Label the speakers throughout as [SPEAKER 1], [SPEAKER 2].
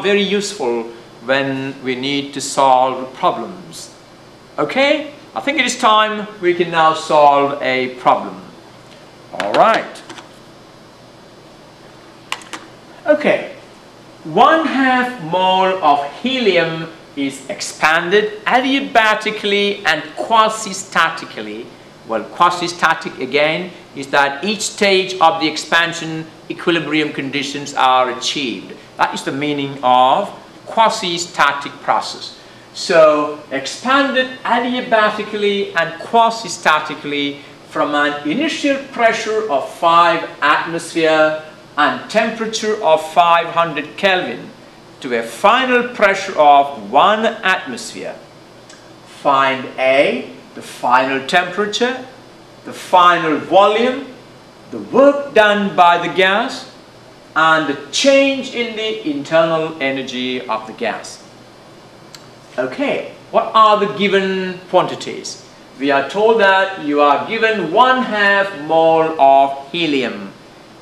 [SPEAKER 1] very useful when we need to solve problems. Okay, I think it is time we can now solve a problem. All right. Okay, 1/2 mole of helium is expanded adiabatically and quasi-statically. Well, quasi-static again is that each stage of the expansion equilibrium conditions are achieved. That is the meaning of quasi-static process. So, expanded adiabatically and quasi-statically from an initial pressure of 5 atmosphere and temperature of 500 Kelvin to a final pressure of 1 atmosphere. Find A, the final temperature, the final volume, the work done by the gas, and the change in the internal energy of the gas. Okay, what are the given quantities? We are told that you are given 1/2 mole of helium.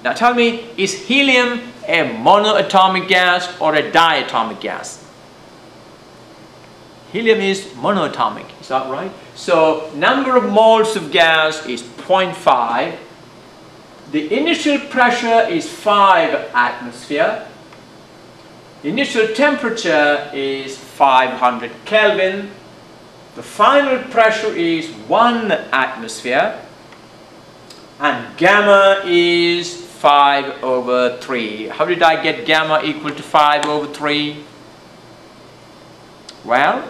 [SPEAKER 1] Now tell me, is helium a monoatomic gas or a diatomic gas? Helium is monoatomic, is that right? So number of moles of gas is 0.5. The initial pressure is 5 atmosphere. Initial temperature is 500 Kelvin. The final pressure is 1 atmosphere. And gamma is 5/3. How did I get gamma equal to 5/3? Well,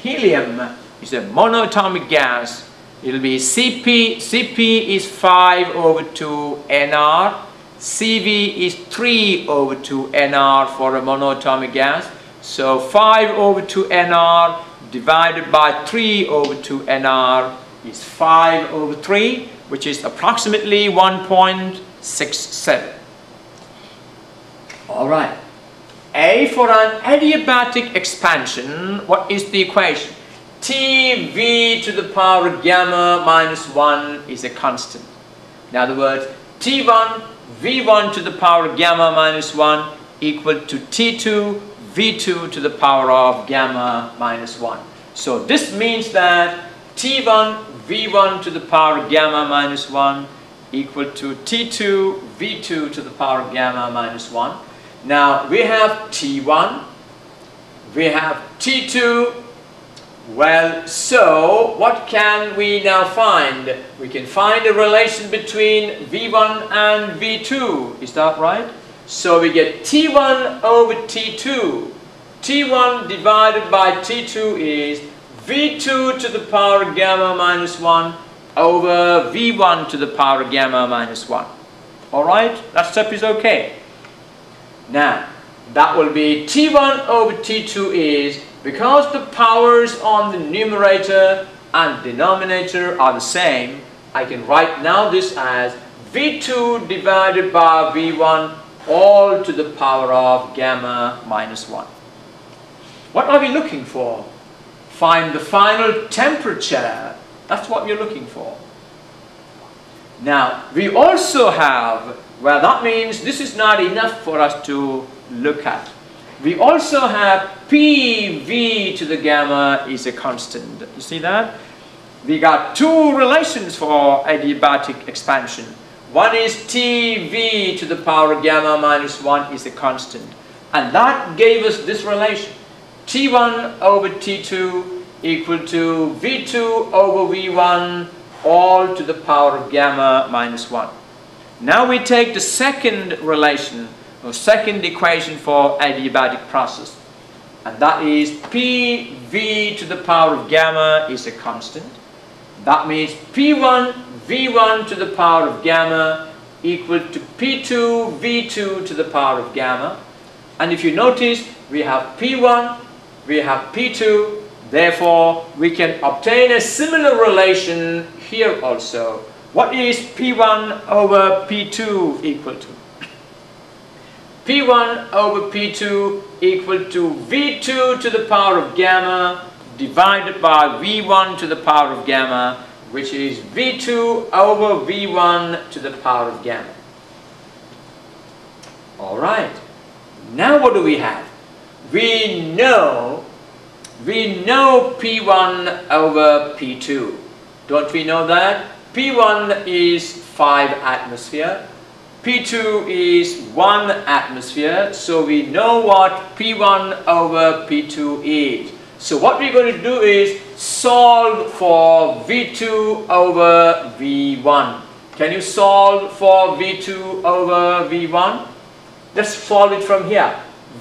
[SPEAKER 1] helium is a monoatomic gas. It will be Cp. Cp is 5/2 Nr. Cv is 3/2 Nr for a monoatomic gas. So 5/2 Nr divided by 3/2 Nr is 5/3, which is approximately 1.67. All right. A, for an adiabatic expansion, what is the equation? Tv to the power gamma minus 1 is a constant. In other words, T1 V1 to the power gamma minus 1 equal to T2 V2 to the power of gamma minus 1. So this means that T1 V1 to the power gamma minus 1 equal to T2 V2 to the power gamma minus 1. Now we have T1, we have T2. Well, so what can we now find? We can find a relation between V1 and V2. Is that right? So we get T1 over T2. T1 divided by T2 is V2 to the power gamma minus 1 over V1 to the power gamma minus 1. Alright, that step is okay. Now, that will be T1 over T2 is, because the powers on the numerator and denominator are the same, I can write now this as V2 divided by V1 all to the power of gamma minus 1. What are we looking for? Find the final temperature. That's what we're looking for. Now, we also have, well, that means this is not enough for us to look at. We also have PV to the gamma is a constant. You see that? We got two relations for adiabatic expansion. One is TV to the power gamma minus 1 is a constant. And that gave us this relation. T1 over T2 equal to V2 over V1 all to the power of gamma minus 1. Now we take the second relation, or second equation for adiabatic process. And that is PV to the power of gamma is a constant. That means P1 V1 to the power of gamma equal to P2 V2 to the power of gamma. And if you notice, we have P1, we have P2, therefore we can obtain a similar relation here also. What is P1 over P2 equal to? P1 over P2 equal to V2 to the power of gamma divided by V1 to the power of gamma, which is V2 over V1 to the power of gamma. Alright, now what do we have? we know P1 over P2. Don't we know that? P1 is 5 atmosphere, P2 is 1 atmosphere, so we know what P1 over P2 is. So what we're going to do is solve for V2 over V1. Can you solve for V2 over V1? Let's solve it from here.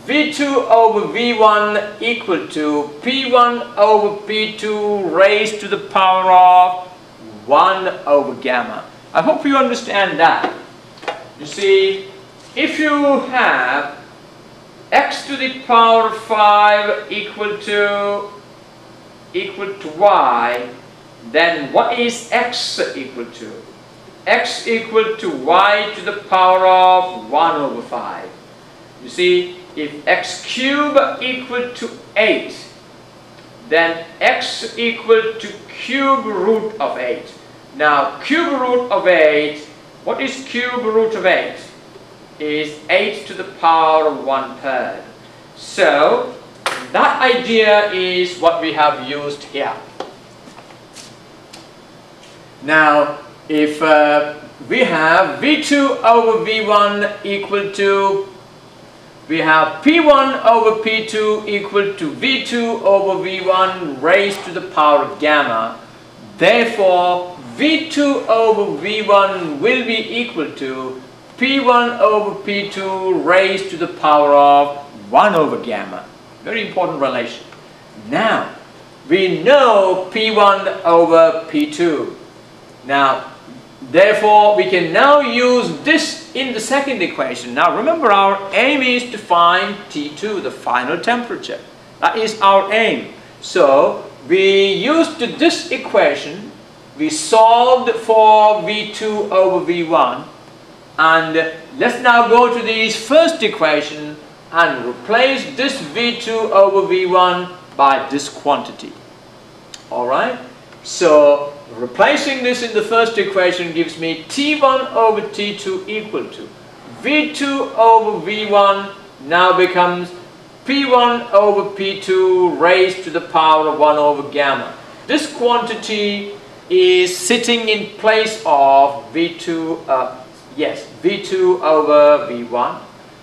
[SPEAKER 1] V2 over V1 equal to P1 over P2 raised to the power of 1 over gamma. I hope you understand that. You see, if you have x to the power 5 equal to y, then what is x equal to? X equal to y to the power of 1 over 5. You see, if x cube equal to 8, then x equal to cube root of 8. Now, cube root of 8, what is cube root of 8? Is 8 to the power of 1/3. So, that idea is what we have used here. Now, if we have V2 over V1 equal to, we have P1 over P2 equal to V2 over V1 raised to the power of gamma. Therefore, V2 over V1 will be equal to P1 over P2 raised to the power of 1 over gamma. Very important relation. Now, we know P1 over P2. Now, therefore, we can now use this in the second equation. Now, remember, our aim is to find T2, the final temperature. That is our aim. So, we used this equation, we solved for V2 over V1, and let's now go to this first equation and replace this V2 over V1 by this quantity. Alright? So, replacing this in the first equation gives me T1 over T2 equal to V2 over V1 now becomes P1 over P2 raised to the power of 1 over gamma. This quantity is sitting in place of V2 over V1,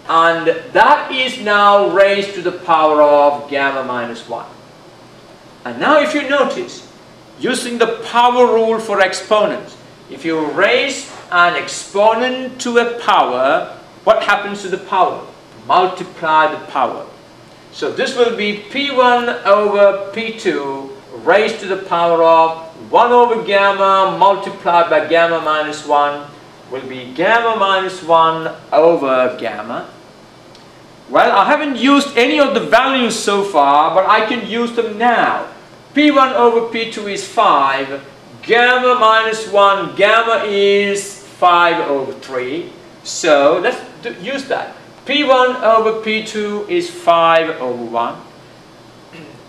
[SPEAKER 1] and that is now raised to the power of gamma minus 1. And now if you notice, using the power rule for exponents, if you raise an exponent to a power, what happens to the power? Multiply the power. So this will be P1 over P2 raised to the power of 1 over gamma multiplied by gamma minus 1 will be gamma minus 1 over gamma. Well, I haven't used any of the values so far, but I can use them now. P1 over P2 is 5, gamma minus 1, gamma is 5 over 3. So let's use that. P1 over P2 is 5 over 1.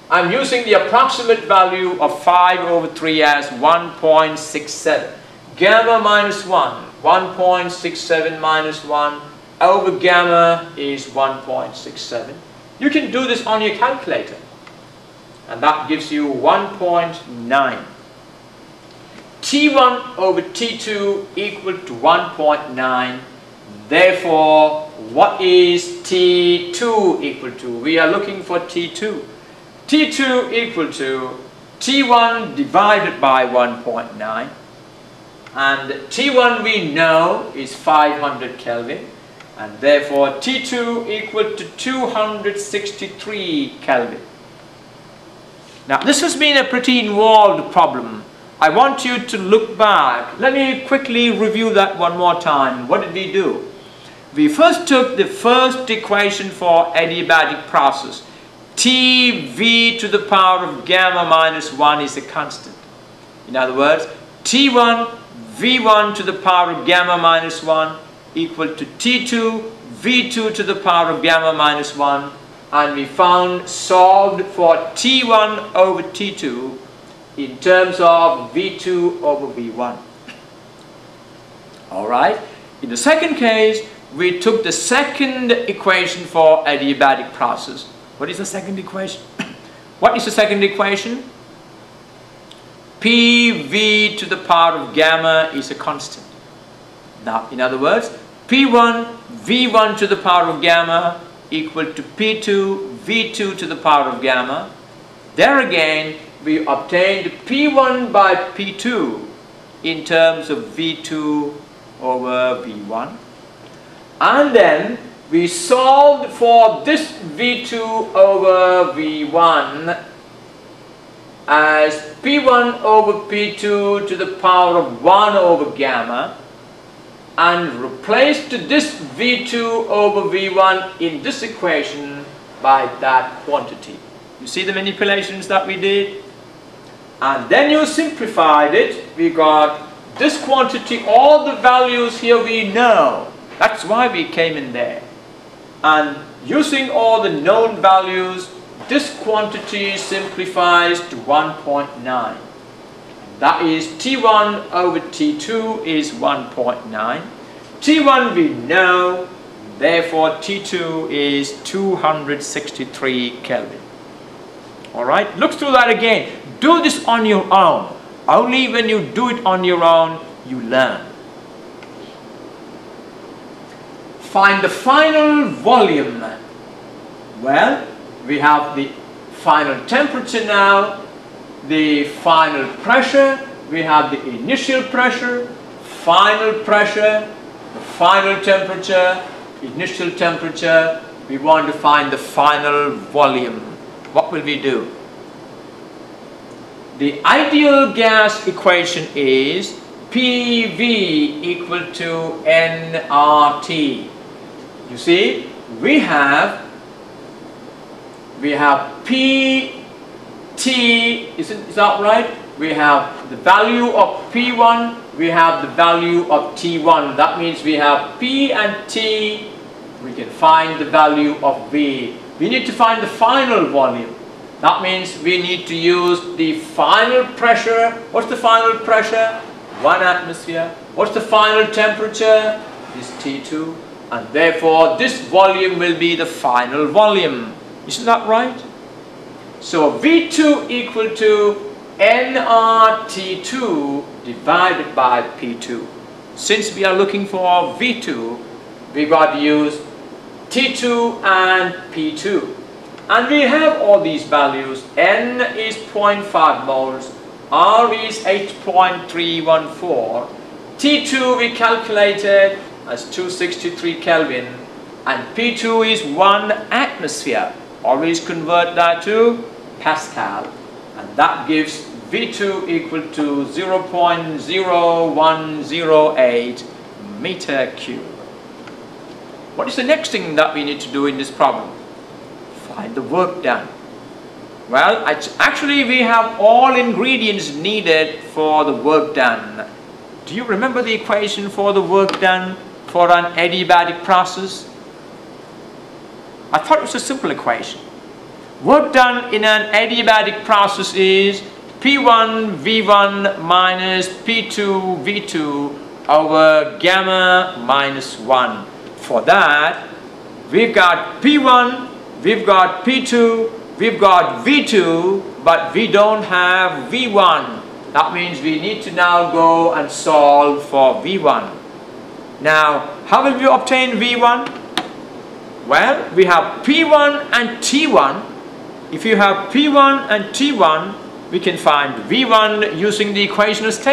[SPEAKER 1] I'm using the approximate value of 5 over 3 as 1.67. Gamma minus 1, 1.67 minus 1 over gamma is 1.67. You can do this on your calculator, and that gives you 1.9. T1 over T2 equal to 1.9. Therefore, what is T2 equal to? We are looking for T2. T2 equal to T1 divided by 1.9. And T1 we know is 500 Kelvin. And therefore, T2 equal to 263 Kelvin. Now, this has been a pretty involved problem. I want you to look back. Let me quickly review that one more time. What did we do? We first took the first equation for adiabatic process. Tv to the power of gamma minus 1 is a constant. In other words, T1 V1 to the power of gamma minus 1 equal to T2 V2 to the power of gamma minus 1, and we found solved for T1 over T2 in terms of V2 over V1. Alright, in the second case, we took the second equation for adiabatic process. What is the second equation? What is the second equation? PV to the power of gamma is a constant. Now, in other words, P1 V1 to the power of gamma equal to P2 V2 to the power of gamma. There again, we obtained P1 by P2 in terms of V2 over V1. And then we solved for this V2 over V1 as P1 over P2 to the power of 1 over gamma, and replaced this V2 over V1 in this equation by that quantity. You see the manipulations that we did? And then you simplified it. We got this quantity, all the values here we know. That's why we came in there. And using all the known values, this quantity simplifies to 1.9. That is T1 over T2 is 1.9. T1 we know, therefore T2 is 263 Kelvin. Alright, look through that again. Do this on your own. Only when you do it on your own, you learn. Find the final volume. Well, we have the final temperature now, the final pressure, we have the initial pressure, final pressure, the final temperature, initial temperature. We want to find the final volume. What will we do? The ideal gas equation is PV equal to nRT. You see, we have PT, is that right? We have the value of P1, we have the value of T1. That means we have P and T, we can find the value of V. We need to find the final volume. That means we need to use the final pressure. What's the final pressure? 1 atmosphere. What's the final temperature? This T2. And therefore this volume will be the final volume. Isn't that right? So V2 equal to nRT2 divided by P2. Since we are looking for V2, we got to use T2 and P2. And we have all these values. N is 0.5 moles, R is 8.314, T2 we calculated as 263 Kelvin, and P2 is 1 atmosphere. Always convert that to Pascal, and that gives V2 equal to 0.0108 meter cube. What is the next thing that we need to do in this problem? Find the work done. Well, actually we have all ingredients needed for the work done. Do you remember the equation for the work done for an adiabatic process? I thought it was a simple equation. Work done in an adiabatic process is P1 V1 minus P2 V2 over gamma minus 1. For that, we've got P1, we've got P2, we've got V2, but we don't have V1. That means we need to now go and solve for V1. Now, how will we obtain V1? Well, we have P1 and T1. If you have P1 and T1, we can find V1 using the equation as stated.